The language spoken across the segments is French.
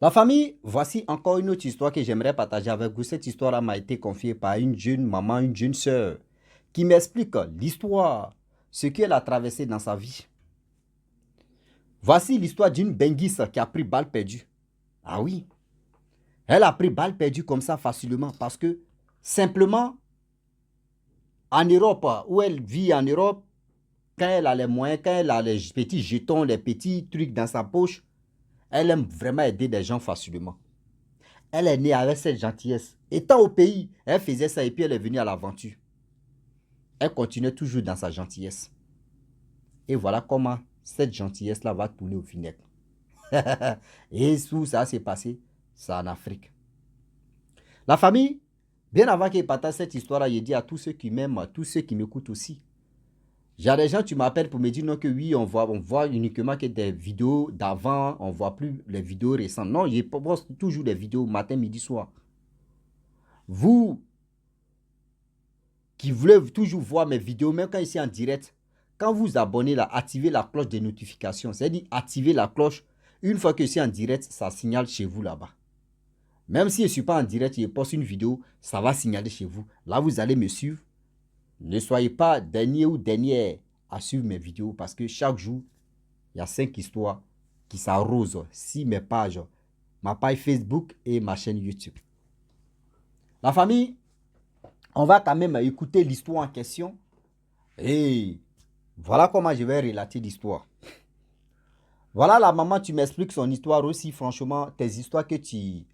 La famille, voici encore une autre histoire que j'aimerais partager avec vous. Cette histoire m'a été confiée par une jeune maman, une jeune sœur, qui m'explique l'histoire, ce qu'elle a traversé dans sa vie. Voici l'histoire d'une benguisse qui a pris balle perdue. Ah oui, elle a pris balle perdue comme ça facilement parce que simplement en Europe, où elle vit en Europe, quand elle a les moyens, quand elle a les petits jetons, les petits trucs dans sa poche, elle aime vraiment aider des gens facilement. Elle est née avec cette gentillesse. Étant au pays, elle faisait ça et puis elle est venue à l'aventure. Elle continuait toujours dans sa gentillesse. Et voilà comment cette gentillesse-là va tourner au vinaigre. Et tout ça s'est passé, c'est en Afrique. La famille, bien avant qu'il partage cette histoire-là, il dit à tous ceux qui m'aiment, à tous ceux qui m'écoutent aussi. J'ai des gens, tu m'appelles pour me dire non que oui, on voit uniquement que des vidéos d'avant, on ne voit plus les vidéos récentes. Non, je poste toujours des vidéos matin, midi, soir. Vous qui voulez toujours voir mes vidéos, même quand ici en direct, quand vous abonnez là, activez la cloche des notifications. C'est-à-dire activez la cloche. Une fois que c'est en direct, ça signale chez vous là-bas. Même si je ne suis pas en direct, je poste une vidéo, ça va signaler chez vous. Là, vous allez me suivre. Ne soyez pas dernier ou dernière à suivre mes vidéos parce que chaque jour, il y a 5 histoires qui s'arrosent sur mes pages, ma page Facebook et ma chaîne YouTube. La famille, on va quand même écouter l'histoire en question. Et voilà comment je vais relater l'histoire. Voilà la maman, tu m'expliques son histoire aussi. Franchement, tes histoires que tu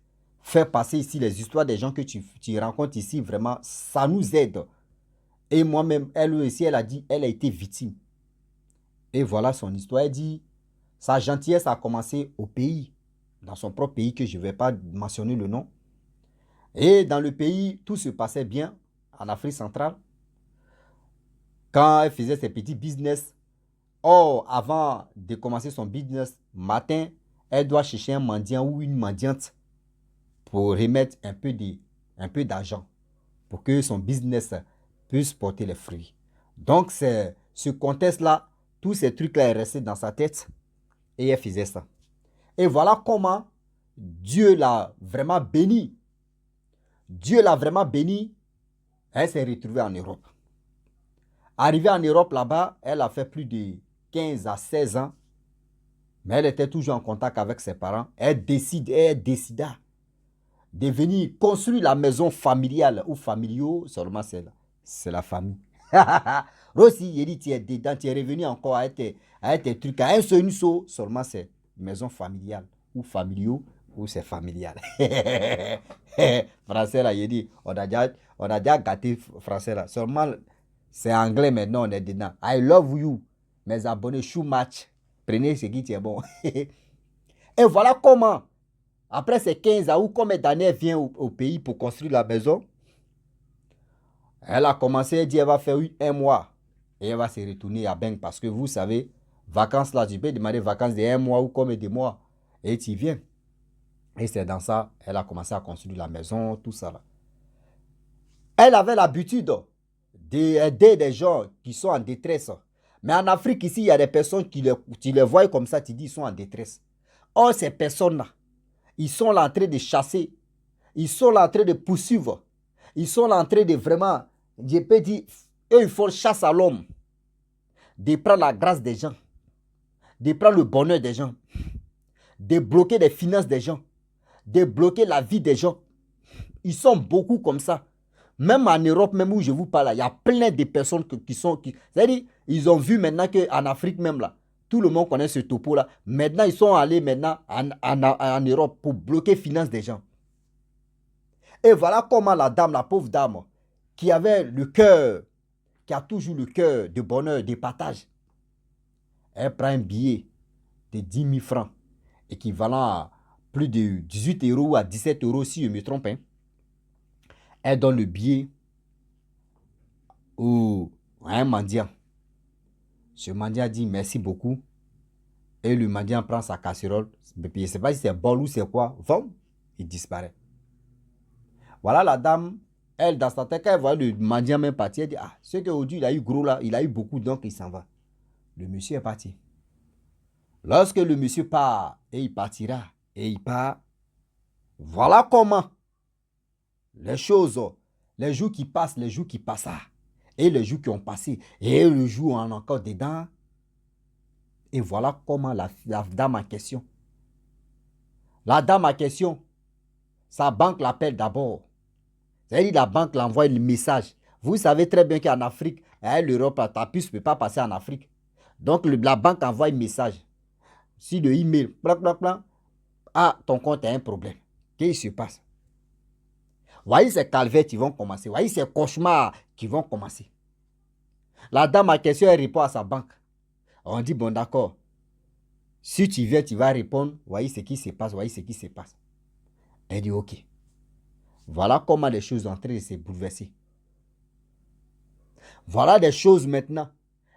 fais passer ici, les histoires des gens que tu rencontres ici, vraiment, ça nous aide. Et moi-même, elle aussi, elle a dit, elle a été victime. Et voilà son histoire. Elle dit, sa gentillesse a commencé au pays, dans son propre pays, que je ne vais pas mentionner le nom. Et dans le pays, tout se passait bien, en Afrique centrale. Quand elle faisait ses petits business, or, avant de commencer son business, matin, elle doit chercher un mendiant ou une mendiante pour remettre un peu d'argent pour que son business puisse porter les fruits. Donc, c'est ce contexte-là, tous ces trucs-là sont restés dans sa tête et elle faisait ça. Et voilà comment Dieu l'a vraiment béni. Dieu l'a vraiment béni. Elle s'est retrouvée en Europe. Arrivée en Europe là-bas, elle a fait plus de 15 à 16 ans. Mais elle était toujours en contact avec ses parents. Elle décida de venir construire la maison familiale ou familiaux. Seulement c'est la famille. Rossi, il dit, tu es dedans, tu es revenu encore à tes trucs, à un seul saut. Seulement c'est maison familiale ou familiaux ou c'est familial. Français là, il dit, on a déjà gâté français là. Seulement c'est anglais maintenant, on est dedans. I love you. Mes abonnés, show match. Prenez ce qui est bon. Et voilà comment, après ces 15 ans ou combien d'années elle vient au pays pour construire la maison, elle a commencé, elle dit elle va faire un mois et elle va se retourner à Beng parce que vous savez, vacances là, tu peux demander vacances de un mois ou combien de mois et tu viens. Et c'est dans ça, elle a commencé à construire la maison, tout ça là. Elle avait l'habitude d'aider des gens qui sont en détresse. Mais en Afrique, ici, il y a des personnes qui tu les vois comme ça, tu dis, ils sont en détresse. Or, ces personnes-là, ils sont là en train de chasser. Ils sont là en train de poursuivre. Ils sont là en train de vraiment, je peux dire, eux, ils font chasse à l'homme. De prendre la grâce des gens. De prendre le bonheur des gens. De bloquer les finances des gens. De bloquer la vie des gens. Ils sont beaucoup comme ça. Même en Europe, même où je vous parle, il y a plein de personnes qui sont... C'est-à-dire, ils ont vu maintenant qu'en Afrique même, là, tout le monde connaît ce topo-là. Maintenant, ils sont allés maintenant en Europe pour bloquer les finances des gens. Et voilà comment la dame, la pauvre dame, qui avait le cœur, qui a toujours le cœur de bonheur, de partage, elle prend un billet de 10 000 francs, équivalent à plus de 18 € ou à 17 € si je me trompe. Hein. Elle donne le billet à un mendiant. Ce mendiant dit merci beaucoup. Et le mendiant prend sa casserole. Je ne sais pas si c'est bol ou c'est quoi. Vom, il disparaît. Voilà la dame. Elle, dans sa tête, quand elle voit le mendiant même partir, elle dit, ah, ce qu'aujourd'hui, il a eu gros là, il a eu beaucoup, donc il s'en va. Le monsieur est parti. Lorsque le monsieur part, et il partira, et il part, Voilà comment les choses, les jours qui passent, les jours qui passent, et les jours qui ont passé, et le jour où on est encore dedans. Et voilà comment la dame en question, sa banque l'appelle d'abord. C'est-à-dire la banque l'envoie le message. Vous savez très bien qu'en Afrique, l'Europe, ta puce ne peut pas passer en Afrique. Donc la banque envoie un message. Si le email, ah, ton compte a un problème. Qu'est-ce qui se passe? Voyez ces calvaires qui vont commencer. Voyez ces cauchemars qui vont commencer. La dame en question, elle répond à sa banque. On dit, bon d'accord. Si tu viens, tu vas répondre. Voyez ce qui se passe. Voyez ce qui se passe. Elle dit, ok. Voilà comment les choses sont en train de se bouleverser. Voilà des choses maintenant.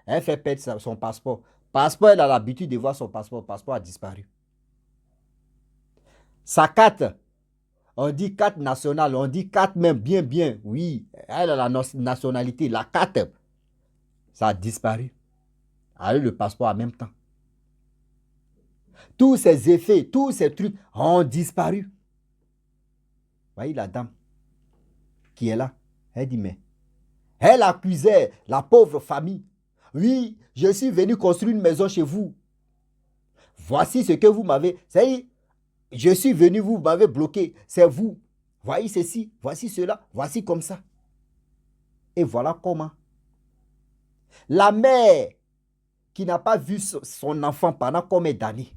Elle fait perdre son passeport. Passeport, elle a l'habitude de voir son passeport. Passeport a disparu. Sa carte, on dit carte nationale, on dit carte même bien. Oui, elle a la nationalité. La carte, ça a disparu. Avec le passeport en même temps. Tous ces effets, tous ces trucs ont disparu. Voyez la dame qui est là. Elle dit, mais elle accusait la pauvre famille. Oui, je suis venu construire une maison chez vous. Voici ce que vous m'avez. C'est-à-dire, je suis venu, vous m'avez bloqué. C'est vous. Voyez ceci, voici cela, voici comme ça. Et voilà comment. La mère qui n'a pas vu son enfant pendant combien d'années.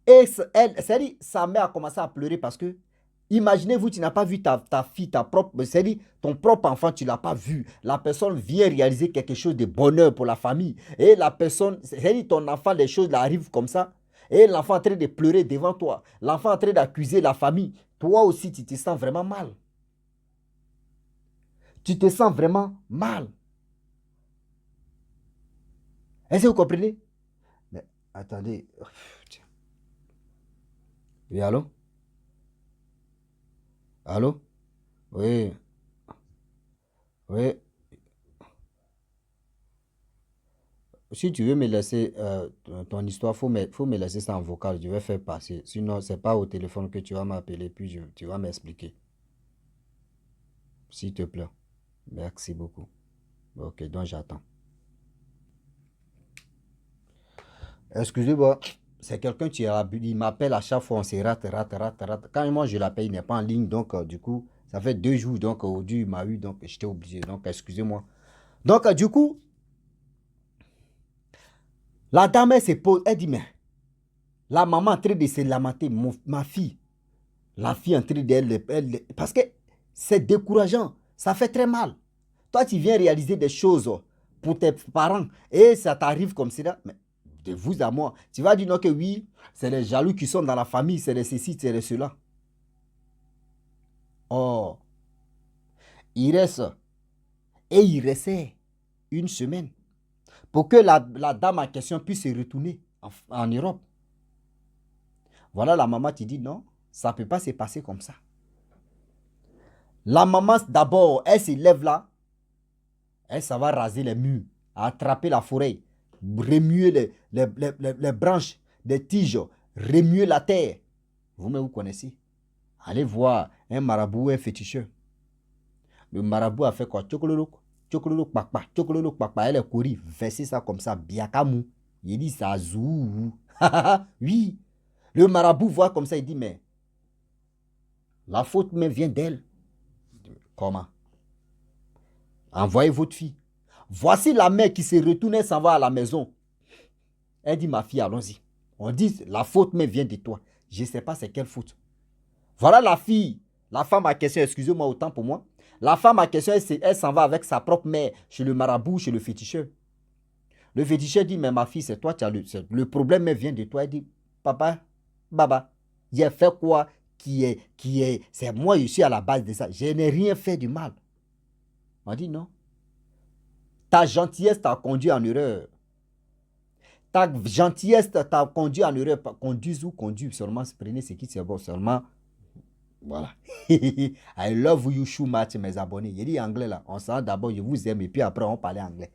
Et elle, c'est-à-dire, sa mère a commencé à pleurer parce que, imaginez-vous, tu n'as pas vu ta fille, c'est-à-dire ton propre enfant, tu ne l'as pas vu. La personne vient réaliser quelque chose de bonheur pour la famille. Et la personne, c'est-à-dire ton enfant, les choses arrivent comme ça. Et l'enfant est en train de pleurer devant toi. L'enfant est en train d'accuser la famille. Toi aussi, tu te sens vraiment mal. Tu te sens vraiment mal. Est-ce que vous comprenez? Mais attendez. Oui, allô? Allô? Oui, oui. Si tu veux me laisser ton histoire, faut me laisser ça en vocal. Je vais faire passer. Sinon, c'est pas au téléphone que tu vas m'appeler, puis tu vas m'expliquer. S'il te plaît. Merci beaucoup. Ok, donc j'attends. Excusez-moi, c'est quelqu'un qui il m'appelle à chaque fois, on se rate. Quand moi je l'appelle, il n'est pas en ligne, donc du coup, ça fait 2 jours, donc aujourd'hui il m'a eu, donc j'étais obligé, donc excusez-moi. Donc du coup, la dame elle se pose, elle dit, mais la maman en train de se lamenter, ma fille, la fille en train d'elle, parce que c'est décourageant, ça fait très mal. Toi tu viens réaliser des choses pour tes parents et ça t'arrive comme cela, mais de vous à moi. Tu vas dire non que oui, c'est les jaloux qui sont dans la famille, c'est les ceci, c'est les cela. Oh, il reste et il restait une semaine pour que la dame en question puisse se retourner en Europe. Voilà, la maman te dit non, ça ne peut pas se passer comme ça. La maman d'abord, elle se lève là, elle ça va raser les murs, attraper la forêt, remuer les branches des tiges, remuer la terre. Vous-même, vous connaissez. Allez voir un marabout, un féticheur. Le marabout a fait quoi? Chokololo, papa. Elle est courue, verser ça comme ça, biakamou. Il dit ça, zou. Oui. Le marabout voit comme ça, il dit, mais la faute me vient d'elle. Comment? Envoyez votre fille. Voici la mère qui se retourne et s'en va à la maison. Elle dit, ma fille, allons-y. On dit, la faute me vient de toi. Je ne sais pas c'est quelle faute. Voilà la fille, la femme à question, excusez-moi autant pour moi. La femme à question, elle s'en va avec sa propre mère chez le marabout, chez le féticheur. Le féticheur dit, mais ma fille, c'est toi, le problème vient de toi. Elle dit, papa, baba, j'ai fait quoi c'est moi, je suis à la base de ça. Je n'ai rien fait de mal. On dit non. Ta gentillesse t'a conduit en erreur. Ta gentillesse t'a conduit en erreur. Conduise ou conduit seulement, prenez ce qui c'est bon, seulement. Voilà. I love you so much, mes abonnés. Il dit anglais là. On s'en d'abord, je vous aime et puis après on parlait anglais.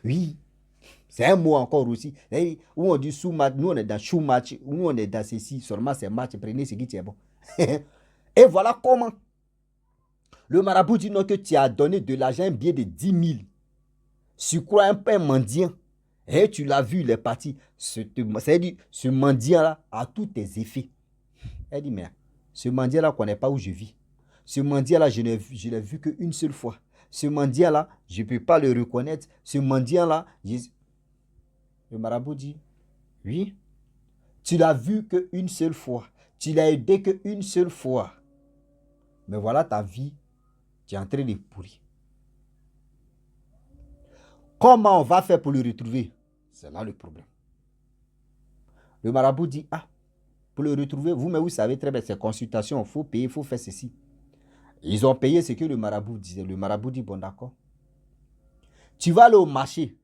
Oui. C'est un mot encore aussi. Où on dit sous-match, nous on est dans chou-match, nous on est dans ceci, seulement c'est match, prenez ce qui est bon. Et voilà comment le marabout dit non que tu as donné de l'argent, un billet de 10 000. Sur quoi un mendiant. Et tu l'as vu, il est parti. C'est-à-dire, ce mendiant-là a tous tes effets. Elle dit, mais ce mendiant-là, ne connaît pas où je vis. Ce mendiant-là, je l'ai vu qu'une seule fois. Ce mendiant-là, je ne peux pas le reconnaître. Ce mendiant-là, le marabout dit, oui, tu l'as vu qu'une seule fois. Tu l'as aidé qu'une seule fois. Mais voilà ta vie, tu es en train de pourrir. Comment on va faire pour le retrouver? C'est là le problème. Le marabout dit, ah, pour le retrouver, mais vous savez très bien, c'est consultation, il faut payer, il faut faire ceci. Ils ont payé ce que le marabout disait. Le marabout dit, bon d'accord. Tu vas aller au marché,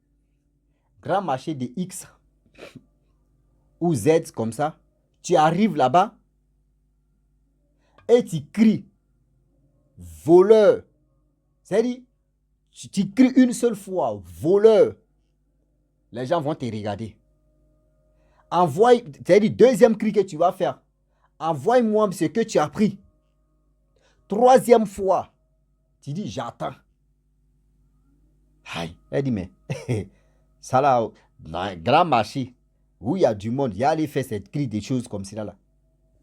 grand marché de X ou Z comme ça. Tu arrives là-bas et tu cries, voleur. C'est-à-dire, tu cries une seule fois, voleur. Les gens vont te regarder. Envoie, c'est-à-dire, deuxième cri que tu vas faire. Envoie-moi ce que tu as pris. Troisième fois, tu dis, j'attends. Aïe, elle dit, mais ça là, dans un grand marché où il y a du monde, il y a aller faire cette cri des choses comme cela là.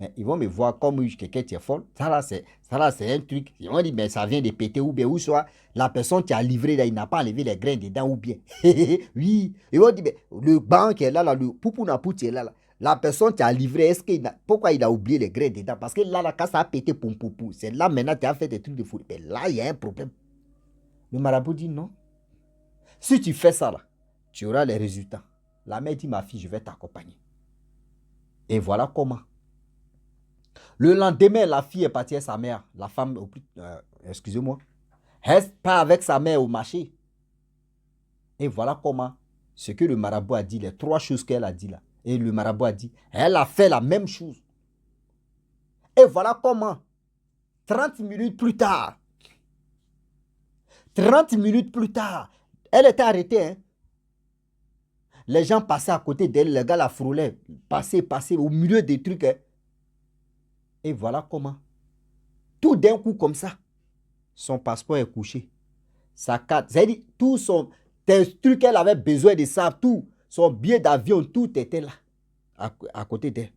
Mais ils vont me voir comme quelqu'un qui est folle. Ça là, c'est un truc. Ils vont dire, mais ça vient de péter ou bien, ou soit la personne qui a livré là, il n'a pas enlevé les grains dedans ou bien. Oui. Ils vont dire, mais le banc qui est là, le poupounapou qui est là, la personne qui a livré, pourquoi il a oublié les grains dedans? Parce que là, quand ça a pété, c'est là maintenant tu as fait des trucs de fou. Mais là, il y a un problème. Le marabout dit non. Si tu fais ça là, tu auras les résultats. La mère dit, ma fille, je vais t'accompagner. Et voilà comment. Le lendemain, la fille est partie à sa mère. La femme, excusez-moi, reste pas avec sa mère au marché. Et voilà comment, ce que le marabout a dit, les trois choses qu'elle a dit là. Et le marabout a dit, elle a fait la même chose. Et voilà comment, 30 minutes plus tard, elle était arrêtée. Hein. Les gens passaient à côté d'elle, les gars la frôlaient, passaient au milieu des trucs. Hein. Et voilà comment. Tout d'un coup comme ça, son passeport est couché. Sa carte, c'est-à-dire tout des trucs qu'elle avait besoin de ça, tout, son billet d'avion, tout était là, à côté d'elle.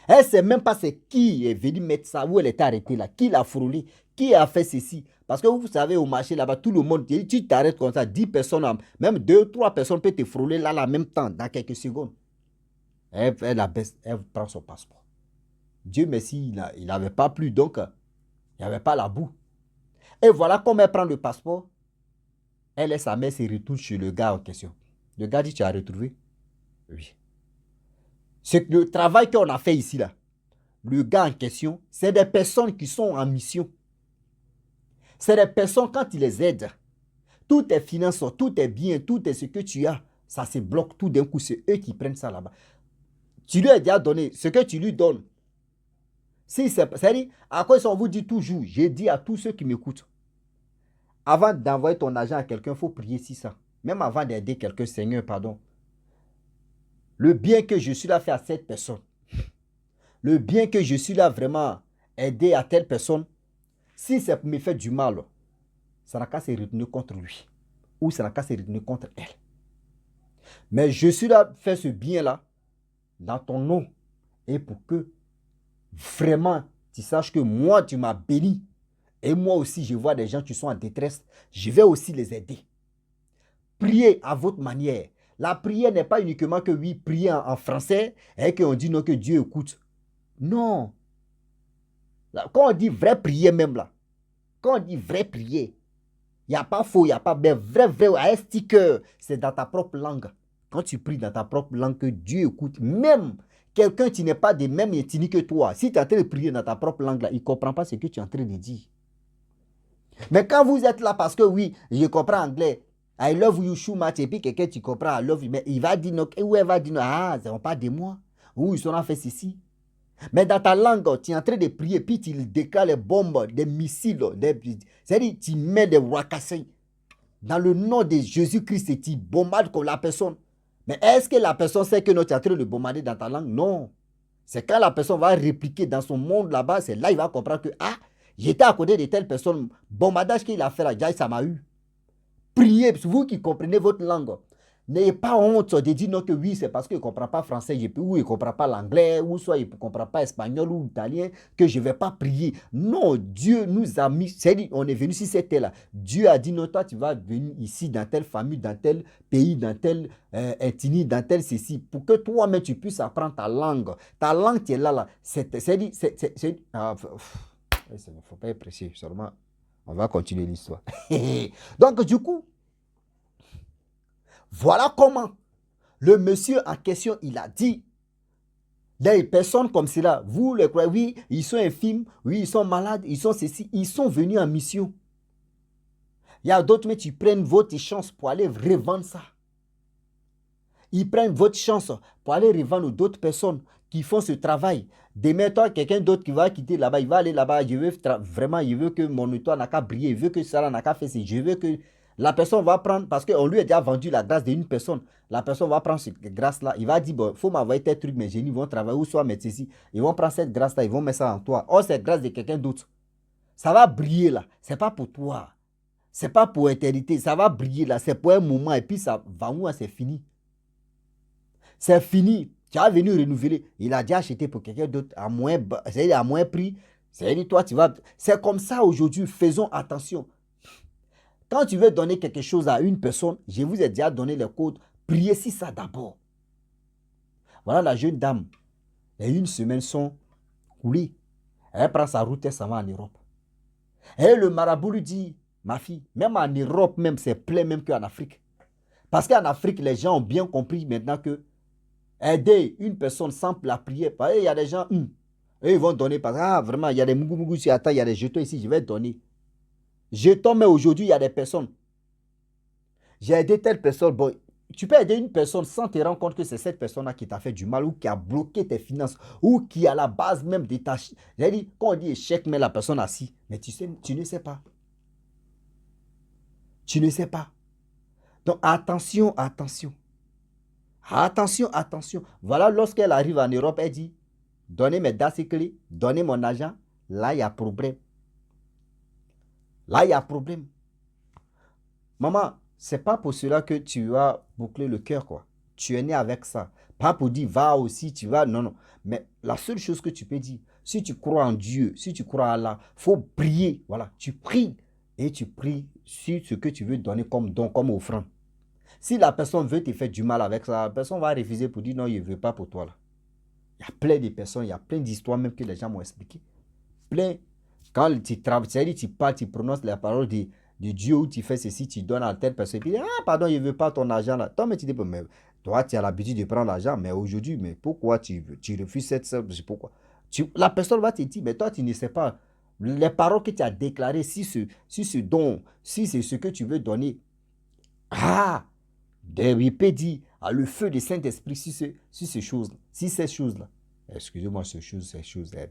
Elle ne sait même pas c'est qui est venu mettre ça, où elle était arrêtée là, qui l'a frôlé, qui a fait ceci. Parce que vous savez, au marché là-bas, tout le monde, tu t'arrêtes comme ça, 10 personnes, même 2, 3 personnes peuvent te frôler là, en même temps, dans quelques secondes. Elle prend son passeport. Dieu merci, il n'avait pas plu, donc il n'y avait pas la boue. Et voilà comment elle prend le passeport. Elle et sa mère se retournent chez le gars en question. Le gars dit, tu as retrouvé? Oui. C'est le travail qu'on a fait ici, là. Le gars en question, c'est des personnes qui sont en mission. C'est des personnes, quand ils les aident, tout tes finances, tout tes biens, tout est ce que tu as, ça se bloque tout d'un coup. C'est eux qui prennent ça là-bas. Tu lui as déjà donné ce que tu lui donnes. Si c'est-à-dire, à quoi on vous dit toujours, j'ai dit à tous ceux qui m'écoutent, avant d'envoyer ton argent à quelqu'un, il faut prier 600. Même avant d'aider quelqu'un, Seigneur, pardon. Le bien que je suis là fait à cette personne, le bien que je suis là vraiment aider à telle personne, si ça me fait du mal, ça n'a qu'à se retourner contre lui. Ou ça n'a qu'à se retourner contre elle. Mais je suis là faire ce bien-là dans ton nom. Et pour que vraiment tu saches que moi, tu m'as béni. Et moi aussi, je vois des gens qui sont en détresse. Je vais aussi les aider. Priez à votre manière. La prière n'est pas uniquement que oui, prier en français et qu'on dit non, que Dieu écoute. Non. Quand on dit vraie prière même là, quand on dit vraie prière, il n'y a pas faux, il n'y a pas bien. Vrai, à sticker, c'est dans ta propre langue. Quand tu pries dans ta propre langue, que Dieu écoute, même quelqu'un qui n'est pas de même ethnie que toi, si tu es en train de prier dans ta propre langue là, il ne comprend pas ce que tu es en train de dire. Mais quand vous êtes là parce que oui, je comprends anglais, I love you so much, et puis quelqu'un qui comprend I love you, mais il va dire non, ou elle va dire non, ah, ce n'est pas de moi, ou ils sont en fait ceci. Mais dans ta langue, tu es en train de prier, puis tu déclares les bombes, des missiles, c'est-à-dire tu mets des wakassins dans le nom de Jésus-Christ et tu bombardes comme la personne. Mais est-ce que la personne sait que tu es en train de bombarder dans ta langue? Non. C'est quand la personne va répliquer dans son monde là-bas, c'est là qu'il va comprendre que, ah, j'étais à côté de telle personne, bombardage qu'il a fait là, ça m'a eu. Priez, vous qui comprenez votre langue. N'ayez pas honte de dire non que oui, c'est parce qu'il ne comprend pas français, ou il ne comprend pas l'anglais, ou soit il ne comprend pas espagnol ou italien, que je ne vais pas prier. Non, Dieu nous a mis, c'est-à-dire, on est venu sur cette terre-là. Dieu a dit non, toi tu vas venir ici dans telle famille, dans tel pays, dans tel ethnie, dans tel ceci, pour que toi-même tu puisses apprendre ta langue. Ta langue, tu es là. C'est-à-dire, il ne faut pas être pressé, seulement, on va continuer l'histoire. Donc, du coup, voilà comment le monsieur en question, il a dit, des personnes comme cela, vous les croyez, oui, ils sont infimes, oui, ils sont malades, ils sont ceci, ils sont venus en mission. Il y a d'autres, mais tu prennent votre chance pour aller revendre ça. Ils prennent votre chance pour aller revendre d'autres personnes qui font ce travail. Demain, toi, quelqu'un d'autre qui va quitter là-bas, il va aller là-bas, je veux vraiment, il veut que mon étoile n'a qu'à briller, il veut que ça n'a qu'à faire, je veux que la personne va prendre, parce qu'on lui a déjà vendu la grâce d'une personne, la personne va prendre cette grâce-là, il va dire, bon, il faut m'envoyer tel truc, mes génies vont travailler, ou soit mettre ceci, ils vont prendre cette grâce-là, ils vont mettre ça en toi. Or, cette grâce de quelqu'un d'autre, ça va briller là, c'est pas pour toi, c'est pas pour éternité, ça va briller là, c'est pour un moment, et puis ça va où, c'est fini. C'est fini. Tu as venu renouveler. Il a déjà acheté pour quelqu'un d'autre à moins prix. C'est-à-dire, toi, tu vas. C'est comme ça aujourd'hui. Faisons attention. Quand tu veux donner quelque chose à une personne, je vous ai déjà donné le code. Priez si ça d'abord. Voilà la jeune dame. Les une semaine sont coulées. Elle prend sa route et s'en va en Europe. Et le marabout lui dit, ma fille, même en Europe, même c'est plein même qu'en Afrique. Parce qu'en Afrique, les gens ont bien compris maintenant que aider une personne sans la prière. Il y a des gens, eux, ils vont donner parce que ah, vraiment, il y a des mougou ici, attends, il y a des jetons ici, je vais donner. Jetons, mais aujourd'hui, il y a des personnes. J'ai aidé telle personne. Bon, tu peux aider une personne sans te rendre compte que c'est cette personne-là qui t'a fait du mal ou qui a bloqué tes finances ou qui est à la base même de ta. J'ai dit, quand on dit échec, mais la personne assis. Mais tu sais, tu ne sais pas. Tu ne sais pas. Donc, attention, attention. Attention, attention. Voilà, lorsqu'elle arrive en Europe, elle dit, donnez mes dates et clés, donnez mon argent. Là, il y a problème. Là, il y a problème. Maman, c'est pas pour cela que tu as bouclé le cœur, quoi. Tu es né avec ça. Pas pour dire, va aussi, tu vas. Non, non. Mais la seule chose que tu peux dire, si tu crois en Dieu, si tu crois à Allah, il faut prier. Voilà, tu pries. Et tu pries sur ce que tu veux donner comme don, comme offrande. Si la personne veut te faire du mal avec ça, la personne va refuser pour dire, non, il ne veut pas pour toi, là. Il y a plein de personnes, il y a plein d'histoires même que les gens m'ont expliqué. Plein. Quand tu travailles, c'est-à-dire tu parles, tu prononces la parole de Dieu ou tu fais ceci, tu donnes à telle personne. Puis, ah, pardon, il ne veut pas ton argent là. Toi, mais tu dis, mais toi, tu as l'habitude de prendre l'argent, mais aujourd'hui, mais pourquoi tu refuses cette somme? Pourquoi? La personne va te dire, mais toi, tu ne sais pas. Les paroles que tu as déclarées, si ce don, si c'est ce que tu veux donner, ah, il peut dire, à le feu du Saint-Esprit, si ces choses-là, si ces choses-là. Excusez-moi, ces choses,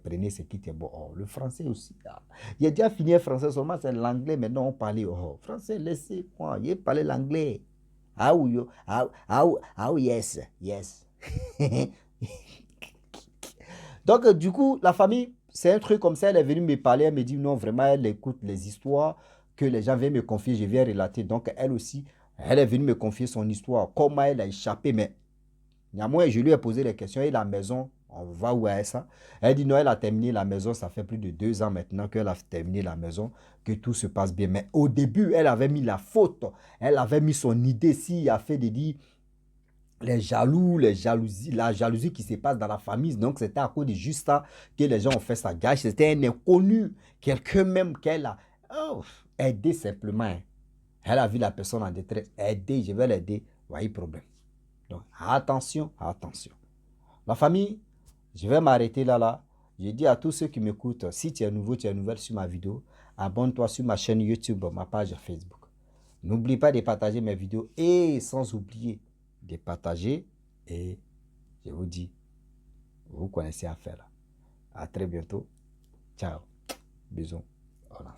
prenez ce qui est bon. Oh, le français aussi. Ah. Il a déjà fini le français, seulement c'est l'anglais, maintenant on parlait. Oh, français, laissez-moi, il parle l'anglais. Ah oui, yes, yes. Donc, du coup, la famille, c'est un truc comme ça, elle est venue me parler, elle me dit non, vraiment, elle écoute les histoires que les gens viennent me confier, je viens relater. Donc, elle aussi, elle est venue me confier son histoire, comment elle a échappé, mais néanmoins, je lui ai posé les questions et la maison, on va où est ça? Elle dit non, elle a terminé la maison, ça fait plus de 2 ans maintenant qu'elle a terminé la maison, que tout se passe bien. Mais au début, elle avait mis la faute, elle avait mis son idée, s'il a fait de dire les jaloux, les jalousies, la jalousie qui se passe dans la famille. Donc, c'était à cause de juste ça que les gens ont fait ça gâche. C'était un inconnu, quelqu'un même qu'elle a aidé simplement. Elle a vu la personne en détresse, aider, je vais l'aider, voyez problème. Donc, attention, attention. La famille, je vais m'arrêter là. Je dis à tous ceux qui m'écoutent, si tu es nouveau, tu es nouvelle sur ma vidéo, abonne-toi sur ma chaîne YouTube, ma page Facebook. N'oublie pas de partager mes vidéos et sans oublier de partager. Et je vous dis, vous connaissez à faire là. À très bientôt. Ciao. Bisous. Au revoir.